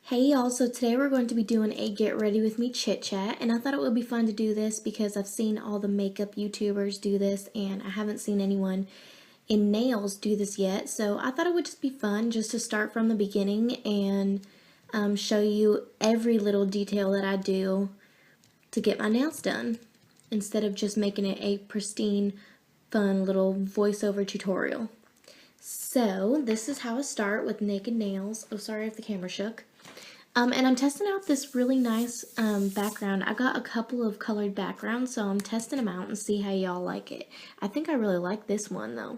Hey y'all, so today we're going to be doing a get ready with me chit chat, and I thought it would be fun to do this because I've seen all the makeup YouTubers do this and I haven't seen anyone in nails do this yet, so I thought it would just be fun just to start from the beginning and show you every little detail that I do to get my nails done instead of just making it a pristine, fun little voiceover tutorial. So this is how I start with naked nails. Oh, sorry if the camera shook. And I'm testing out this really nice background. I got a couple of colored backgrounds, so I'm testing them out and see how y'all like it. I think I really like this one though.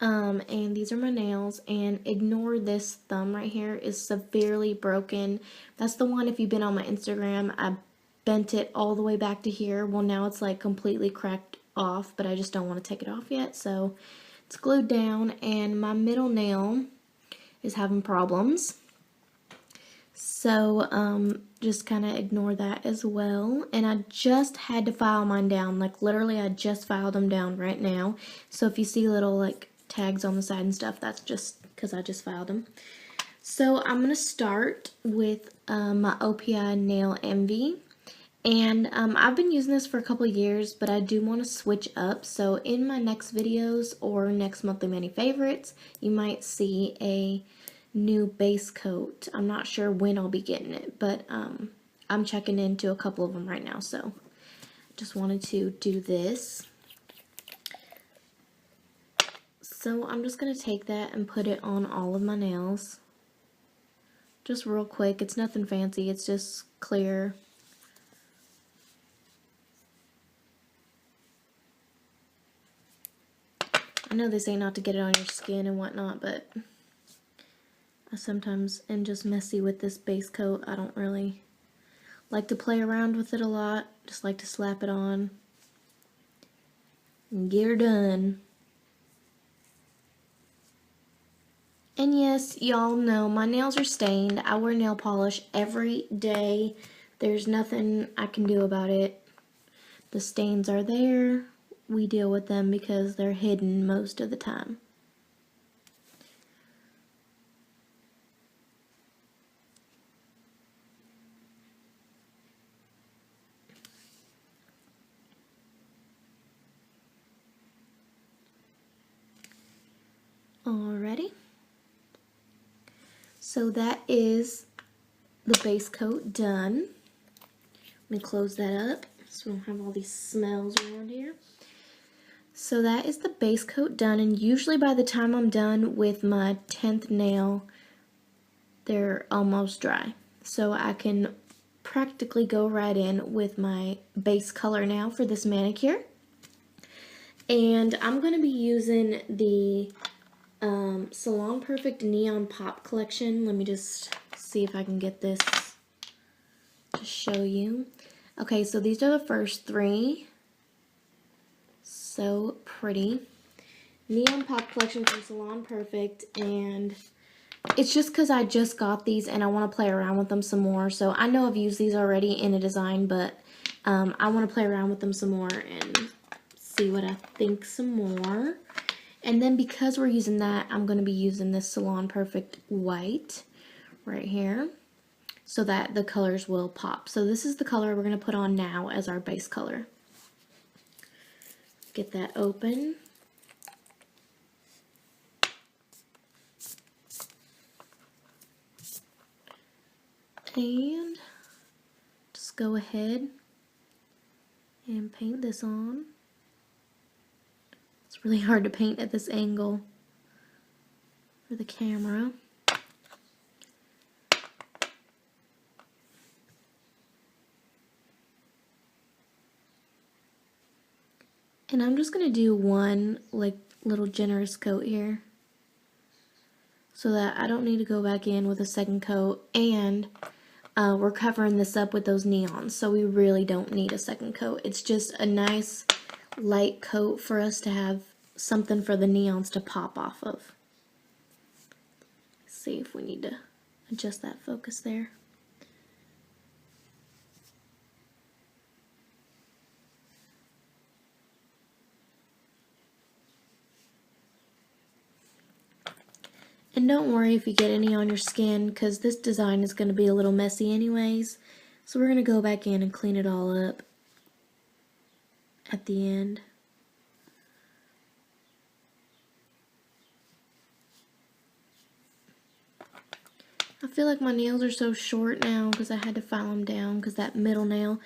And these are my nails, and ignore this thumb right here is severely broken. That's the one, if you've been on my Instagram, I bent it all the way back to here. Well, now it's like completely cracked off, but I just don't want to take it off yet, so it's glued down. And my middle nail is having problems. So, just kind of ignore that as well. And I just had to file mine down. Like, literally, I just filed them down right now. So, if you see little, like, tags on the side and stuff, that's just because I just filed them. So, I'm going to start with my OPI Nail Envy. And I've been using this for a couple of years, but I do want to switch up. So, in my next videos or next monthly mani favorites, you might see a new base coat. I'm not sure when I'll be getting it, but I'm checking into a couple of them right now, so just wanted to do this. So I'm just going to take that and put it on all of my nails. Just real quick. It's nothing fancy. It's just clear. I know they say not to get it on your skin and whatnot, but I sometimes am just messy with this base coat. I don't really like to play around with it a lot. Just like to slap it on and get her done. And yes, y'all know my nails are stained. I wear nail polish every day. There's nothing I can do about it. The stains are there. We deal with them because they're hidden most of the time. Alrighty. So that is the base coat done. Let me close that up so we don't have all these smells around here. So that is the base coat done, and usually by the time I'm done with my 10th nail, they're almost dry. So I can practically go right in with my base color now for this manicure. And I'm going to be using the Salon Perfect Neon Pop collection. Let me just see if I can get this to show you. Okay, so these are the first three. So pretty. Neon Pop collection from Salon Perfect, and it's just because I just got these and I want to play around with them some more. So I know I've used these already in a design, but I want to play around with them some more and see what I think some more. And then because we're using that, I'm going to be using this Salon Perfect White right here so that the colors will pop. So this is the color we're going to put on now as our base color. Get that open. And just go ahead and paint this on. It's really hard to paint at this angle for the camera. And I'm just going to do one like little generous coat here so that I don't need to go back in with a second coat, and we're covering this up with those neons, so we really don't need a second coat. It's just a nice light coat for us to have something for the neons to pop off of. Let's see if we need to adjust that focus there. And don't worry if you get any on your skin, because this design is going to be a little messy anyways. So we're going to go back in and clean it all up at the end. I feel like my nails are so short now because I had to file them down because that middle nail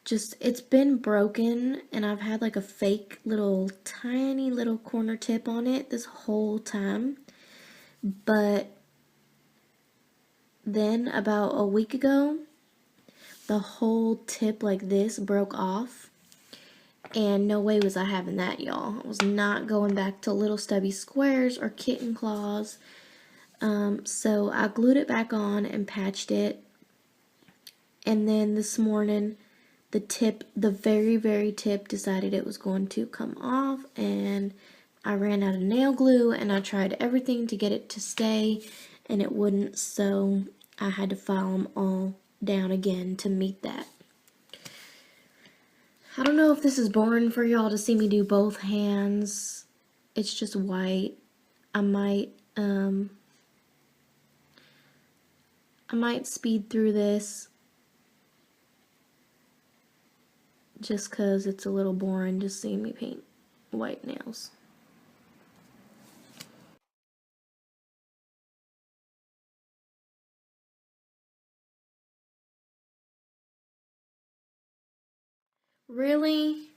just, it's been broken, and I've had like a fake little tiny little corner tip on it this whole time. But then about a week ago, the whole tip like this broke off, and no way was I having that, y'all. I was not going back to little stubby squares or kitten claws. So I glued it back on and patched it, and then this morning the tip, the very tip, decided it was going to come off, and I ran out of nail glue and I tried everything to get it to stay and it wouldn't, so I had to file them all down again to meet that. I don't know if this is boring for y'all to see me do both hands. It's just white. I might speed through this just because it's a little boring just seeing me paint white nails. Really?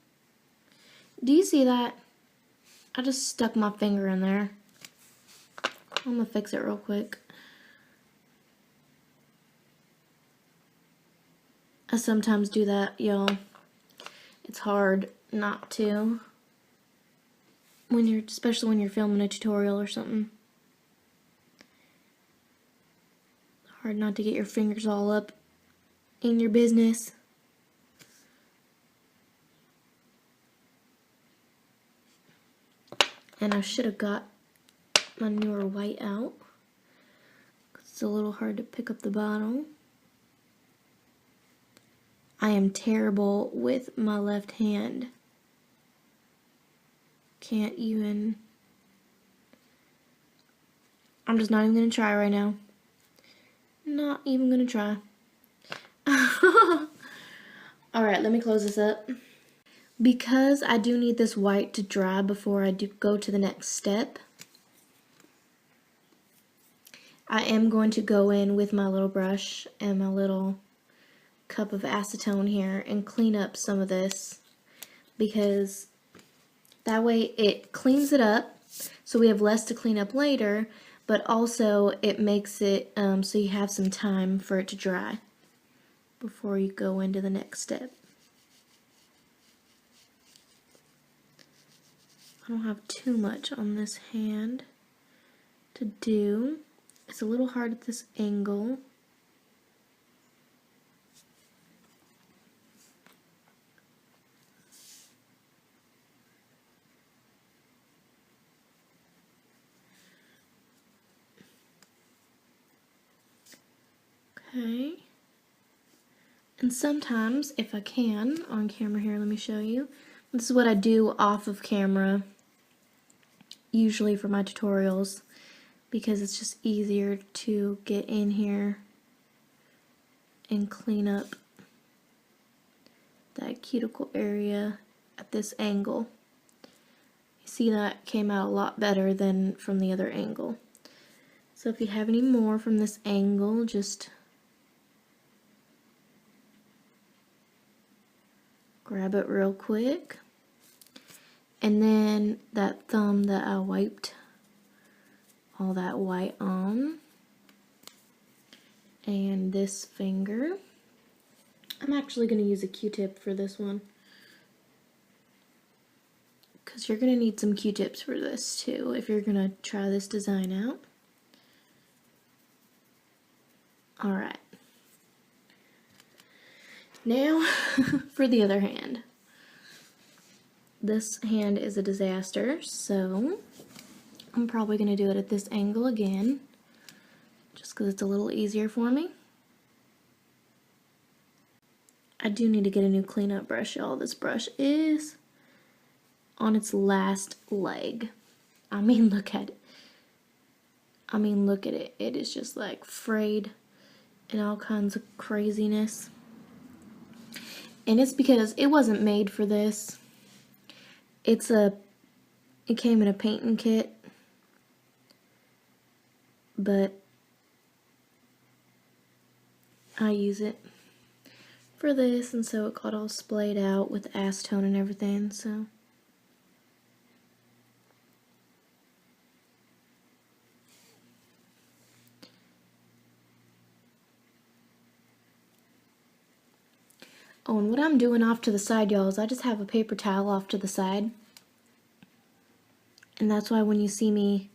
Do you see that? I just stuck my finger in there. I'm gonna fix it real quick. I sometimes do that, y'all. It's hard not to when you're, especially when you're filming a tutorial or something. Hard not to get your fingers all up in your business. And I should have got my newer white out. It's a little hard to pick up the bottle. I am terrible with my left hand. Can't even. I'm just not even going to try right now. Not even going to try. Alright, let me close this up. Because I do need this white to dry before I do go to the next step, I am going to go in with my little brush and my little cup of acetone here and clean up some of this, because that way it cleans it up so we have less to clean up later, but also it makes it so you have some time for it to dry before you go into the next step. I don't have too much on this hand to do. It's a little hard at this angle. Okay. And sometimes, if I can, on camera here, let me show you. This is what I do off of camera, usually for my tutorials, because it's just easier to get in here and clean up that cuticle area at this angle. You see that came out a lot better than from the other angle. So if you have any more from this angle, just grab it real quick. And then that thumb that I wiped all that white on, and this finger. I'm actually going to use a Q-tip for this one, because you're going to need some Q-tips for this too if you're going to try this design out. Alright. Now for the other hand. This hand is a disaster, so I'm probably going to do it at this angle again, just because it's a little easier for me. I do need to get a new cleanup brush, y'all. This brush is on its last leg. I mean, look at it. I mean, look at it. It is just like frayed and all kinds of craziness. And it's because it wasn't made for this. It came in a painting kit, but I use it for this, and so it got all splayed out with acetone and everything, so. Oh, and what I'm doing off to the side, y'all, is I just have a paper towel off to the side. And that's why when you see me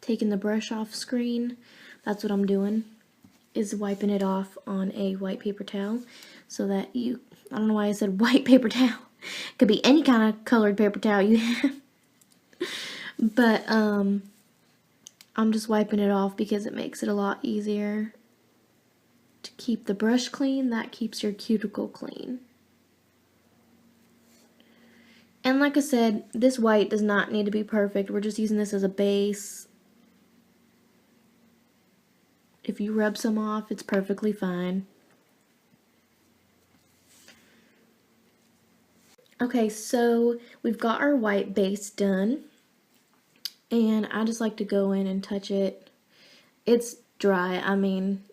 taking the brush off screen, that's what I'm doing, is wiping it off on a white paper towel so that I don't know why I said white paper towel. It could be any kind of colored paper towel you have. But I'm just wiping it off because it makes it a lot easier to keep the brush clean. That keeps your cuticle clean. And like I said, this white does not need to be perfect. We're just using this as a base. If you rub some off, it's perfectly fine. Okay, so we've got our white base done. And I just like to go in and touch it. It's dry. I mean,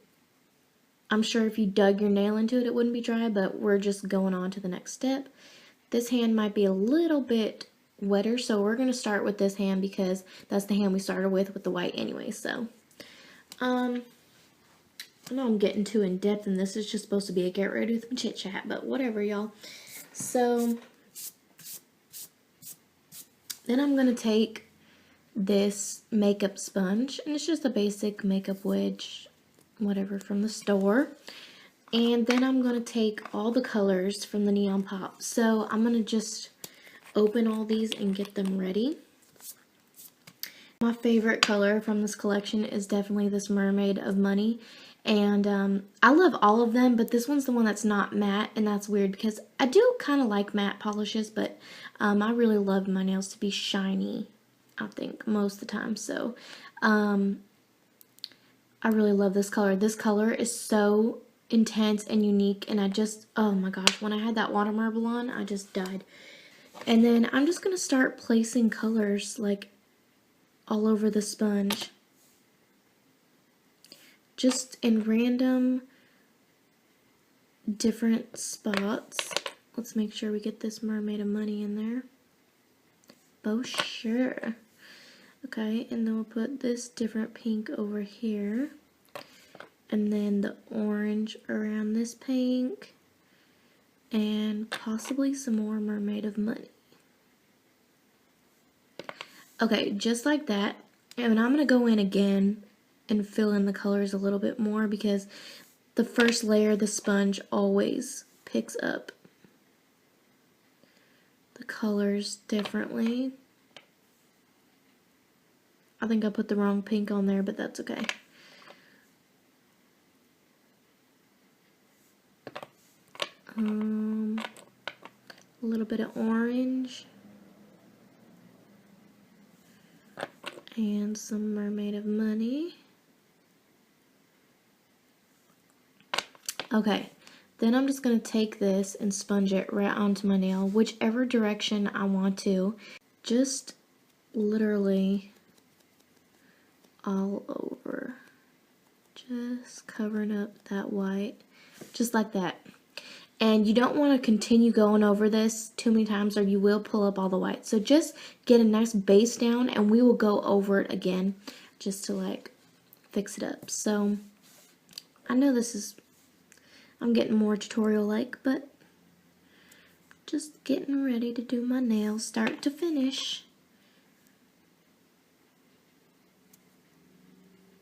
I'm sure if you dug your nail into it, it wouldn't be dry, but we're just going on to the next step. This hand might be a little bit wetter, so we're going to start with this hand because that's the hand we started with the white anyway. So, I know I'm getting too in depth, and this is just supposed to be a get ready with me chit chat, but whatever, y'all. So, then I'm going to take this makeup sponge, and it's just a basic makeup wedge, whatever, from the store. And then I'm going to take all the colors from the Neon Pop. So I'm going to just open all these and get them ready. My favorite color from this collection is definitely this Mer-Made of Money. And I love all of them, but this one's the one that's not matte, and that's weird because I do kind of like matte polishes, but I really love my nails to be shiny, I think, most of the time. So I really love this color. This color is so intense and unique, and oh my gosh, when I had that water marble on, I just died. And then I'm just going to start placing colors like all over the sponge. Just in random different spots. Let's make sure we get this Mer-Made of Money in there. Oh, sure. Okay, and then we'll put this different pink over here. And then the orange around this pink. And possibly some more Mer-Made of Money. Okay, just like that. And I'm going to go in again and fill in the colors a little bit more because the first layer, the sponge, always picks up the colors differently. I think I put the wrong pink on there, but that's okay. A little bit of orange. And some Mer-Made of Money. Okay, then I'm just going to take this and sponge it right onto my nail, whichever direction I want to. Just literally all over. Just covering up that white, just like that. And you don't want to continue going over this too many times or you will pull up all the white. So just get a nice base down and we will go over it again just to like fix it up. So I know I'm getting more tutorial-like, but just getting ready to do my nails start to finish.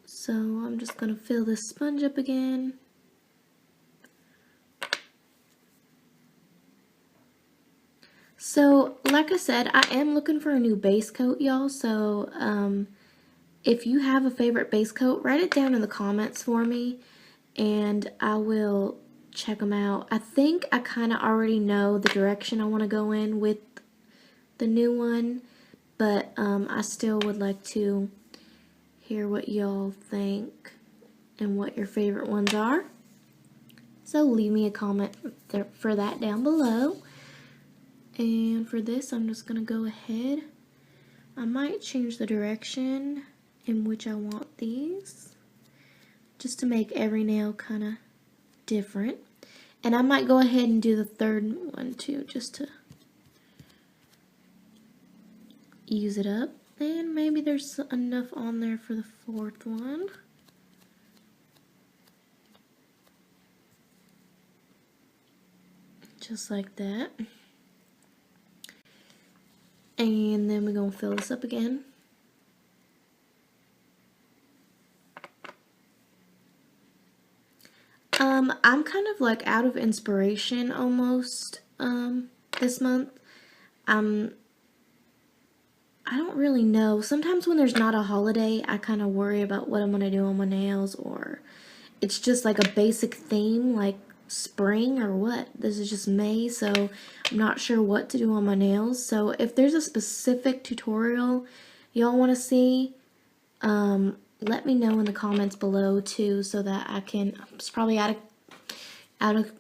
So I'm just going to fill this sponge up again. So, like I said, I am looking for a new base coat, y'all. So, if you have a favorite base coat, write it down in the comments for me, and I will check them out. I think I kind of already know the direction I want to go in with the new one, but I still would like to hear what y'all think and what your favorite ones are. So leave me a comment for that down below. And for this, I'm just going to go ahead. I might change the direction in which I want these, just to make every nail kind of different. And I might go ahead and do the third one too, just to use it up. And maybe there's enough on there for the fourth one. Just like that. And then we're going to fill this up again. I'm kind of like out of inspiration almost this month. I don't really know. Sometimes when there's not a holiday, I kind of worry about what I'm going to do on my nails, or it's just like a basic theme like spring or what. This is just May, so I'm not sure what to do on my nails. So if there's a specific tutorial y'all want to see, let me know in the comments below too, so that I can. I was probably out of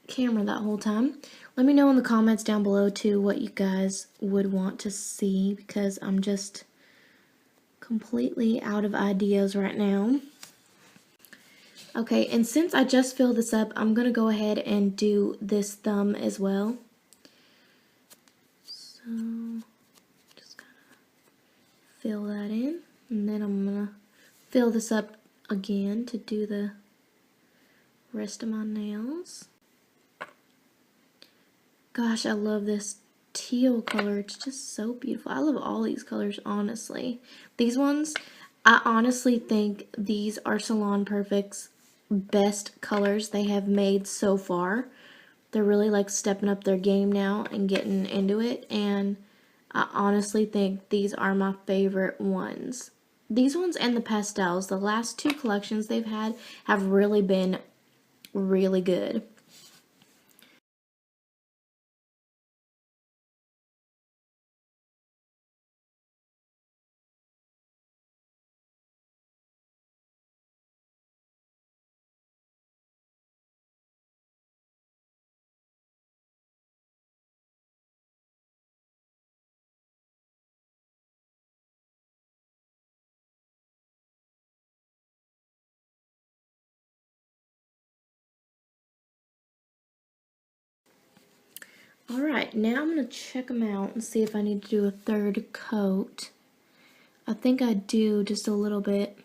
camera that whole time. Let me know in the comments down below too what you guys would want to see, because I'm just completely out of ideas right now. Okay, and since I just filled this up, I'm going to go ahead and do this thumb as well. So, just kind of fill that in, and then I'm going to fill this up again to do the rest of my nails. Gosh, I love this teal color. It's just so beautiful. I love all these colors, honestly. These ones, I honestly think these are Salon Perfect's best colors they have made so far. They're really like stepping up their game now and getting into it, and I honestly think these are my favorite ones. These ones and the pastels, the last two collections they've had have really been really good. Alright, now I'm going to check them out and see if I need to do a third coat. I think I do, just a little bit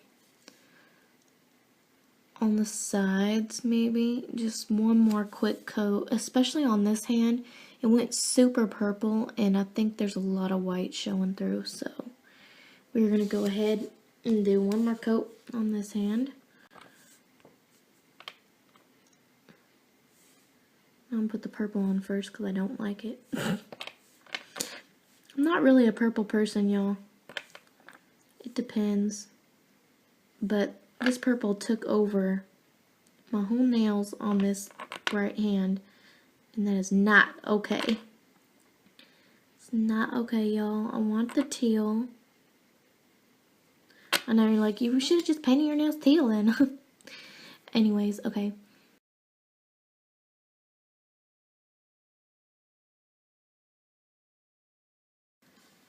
on the sides maybe. Just one more quick coat, especially on this hand. It went super purple, and I think there's a lot of white showing through, so we're going to go ahead and do one more coat on this hand. I'm going to put the purple on first because I don't like it. I'm not really a purple person, y'all. It depends. But this purple took over my whole nails on this right hand, and that is not okay. It's not okay, y'all. I want the teal. I know you're like, you should have just painted your nails teal then. Anyways, okay.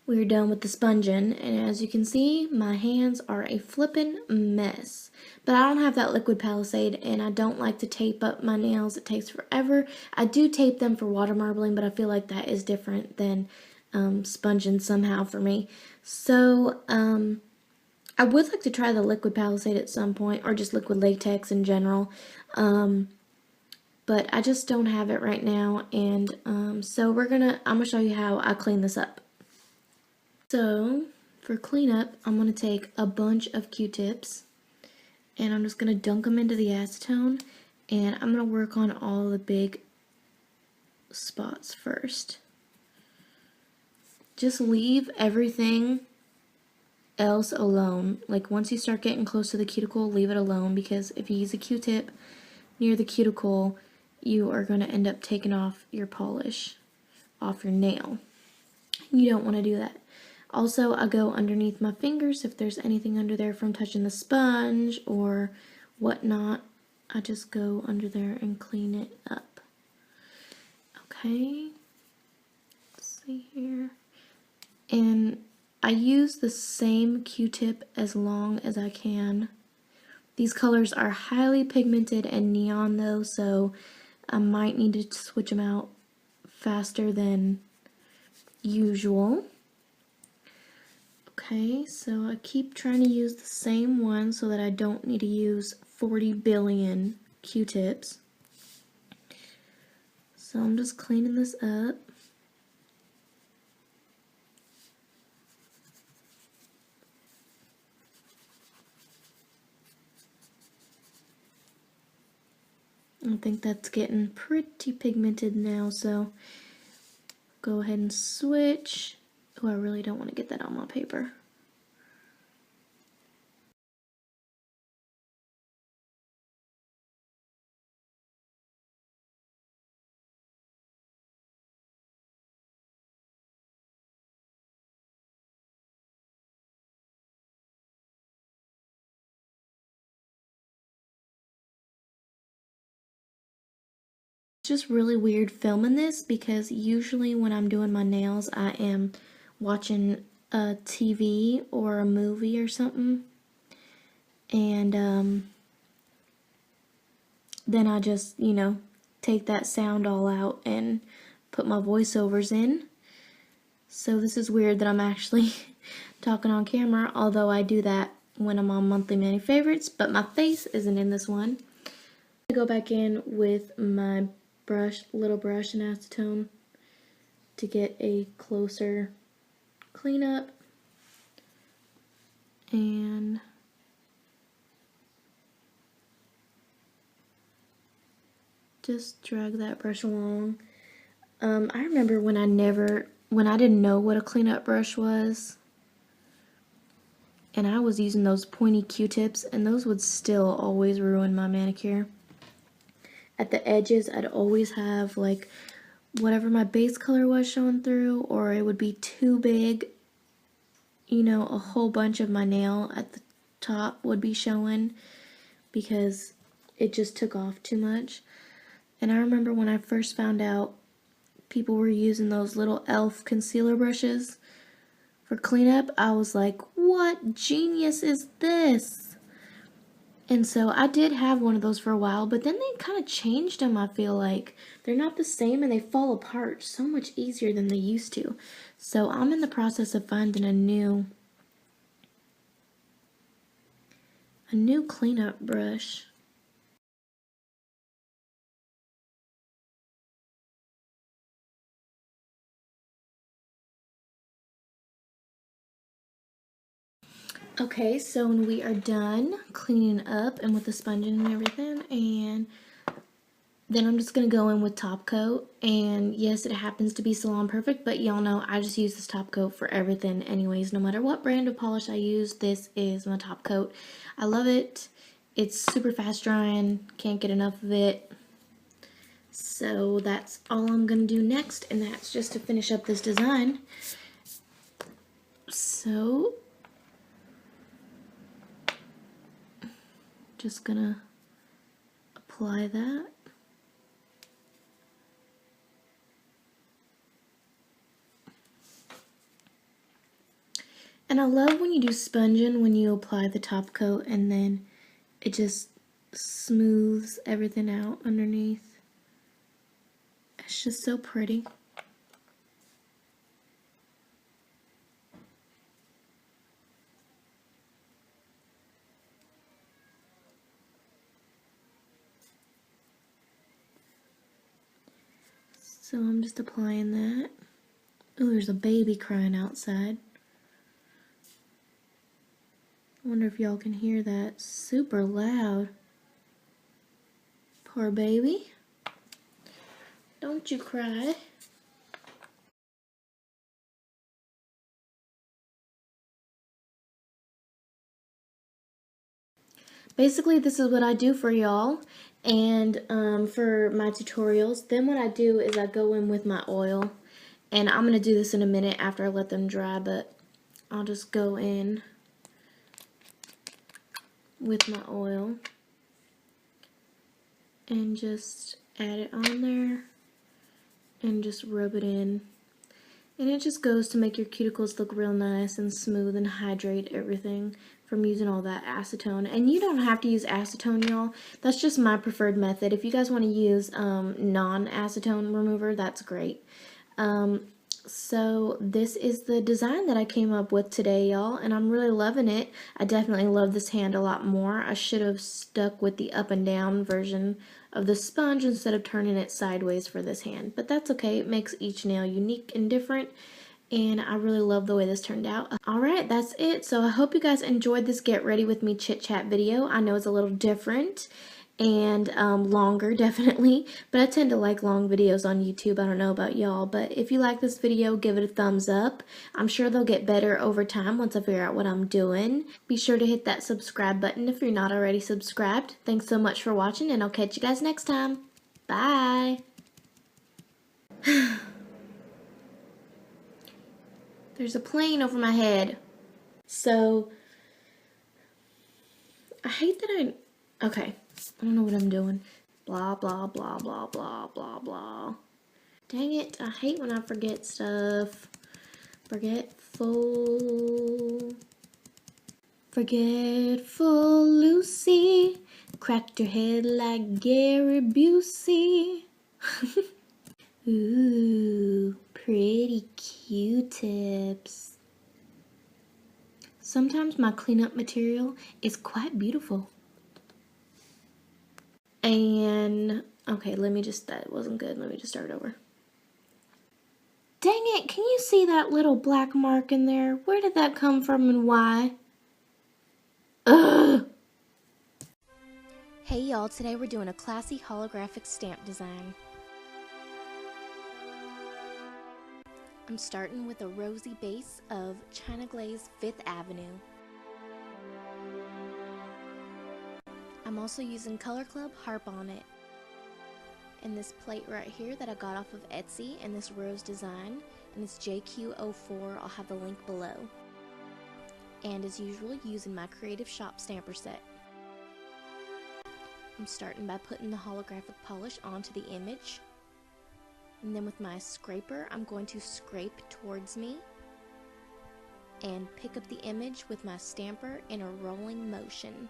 We're done with the sponging, and as you can see, my hands are a flippin' mess. But I don't have that liquid palisade, and I don't like to tape up my nails. It takes forever. I do tape them for water marbling, but I feel like that is different than sponging somehow for me. So, I would like to try the liquid palisade at some point, or just liquid latex in general. But I just don't have it right now, and so I'm gonna show you how I clean this up. So, for cleanup, I'm going to take a bunch of Q-tips, and I'm just going to dunk them into the acetone, and I'm going to work on all the big spots first. Just leave everything else alone. Like, once you start getting close to the cuticle, leave it alone, because if you use a Q-tip near the cuticle, you are going to end up taking off your polish off your nail. You don't want to do that. Also, I go underneath my fingers if there's anything under there from touching the sponge or whatnot. I just go under there and clean it up. Okay, let's see here. And I use the same Q-tip as long as I can. These colors are highly pigmented and neon though, so I might need to switch them out faster than usual. Okay, so I keep trying to use the same one so that I don't need to use 40 billion Q-tips. So I'm just cleaning this up. I think that's getting pretty pigmented now, so go ahead and switch. Oh, I really don't want to get that on my paper. Just really weird filming this because usually when I'm doing my nails I am watching a TV or a movie or something, and then I just, you know, take that sound all out and put my voiceovers in. So this is weird that I'm actually talking on camera, although I do that when I'm on Monthly Mani Favorites, but my face isn't in this one. I go back in with my little brush and acetone to get a closer cleanup, and just drag that brush along. I remember when I didn't know what a cleanup brush was, and I was using those pointy Q-tips, and those would still always ruin my manicure. At the edges, I'd always have like whatever my base color was showing through, or it would be too big. You know, a whole bunch of my nail at the top would be showing because it just took off too much. And I remember when I first found out people were using those little e.l.f. concealer brushes for cleanup, I was like, what genius is this? And so I did have one of those for a while, but then they kind of changed them, I feel like. They're not the same and they fall apart so much easier than they used to. So I'm in the process of finding a new cleanup brush. Okay, so when we are done cleaning up and with the sponging and everything, and then I'm just going to go in with top coat. And yes, it happens to be Salon Perfect, but y'all know I just use this top coat for everything anyways. No matter what brand of polish I use, this is my top coat. I love it. It's super fast drying. Can't get enough of it. So that's all I'm going to do next, and that's just to finish up this design. So just gonna apply that. And I love when you do sponging, when you apply the top coat and then it just smooths everything out underneath. It's just so pretty. So I'm just applying that. Ooh, there's a baby crying outside. I wonder if y'all can hear that. Super loud. Poor baby. Don't you cry. Basically, this is what I do for y'all and for my tutorials. Then what I do is I go in with my oil, and I'm going to do this in a minute after I let them dry, but I'll just go in with my oil and just add it on there and just rub it in. And it just goes to make your cuticles look real nice and smooth and hydrate everything from using all that acetone. And you don't have to use acetone, y'all. That's just my preferred method. If you guys want to use non-acetone remover, that's great. So this is the design that I came up with today, y'all, and I'm really loving it. I definitely love this hand a lot more. I should have stuck with the up and down version of the sponge instead of turning it sideways for this hand, but that's okay. It makes each nail unique and different, and I really love the way this turned out. Alright, that's it. So I hope you guys enjoyed this Get Ready With Me Chit Chat video. I know it's a little different and longer, definitely, but I tend to like long videos on YouTube. I don't know about y'all, but if you like this video, give it a thumbs up. I'm sure they'll get better over time once I figure out what I'm doing. Be sure to hit that subscribe button if you're not already subscribed. Thanks so much for watching, and I'll catch you guys next time. Bye! There's a plane over my head. So, I hate that okay, I don't know what I'm doing. Blah, blah, blah, blah, blah, blah, blah. Dang it, I hate when I forget stuff. Forgetful. Forgetful Lucy cracked her head like Gary Busey. Ooh, pretty Q-tips. Sometimes my cleanup material is quite beautiful. And, okay, that wasn't good. Let me just start over. Dang it, can you see that little black mark in there? Where did that come from and why? Ugh! Hey y'all, today we're doing a classy holographic stamp design. I'm starting with a rosy base of China Glaze 5th Avenue. I'm also using Color Club Harp on it. And this plate right here that I got off of Etsy, and this rose design, and it's JQ04, I'll have the link below. And as usual, using my Creative Shop stamper set. I'm starting by putting the holographic polish onto the image. And then with my scraper, I'm going to scrape towards me and pick up the image with my stamper in a rolling motion.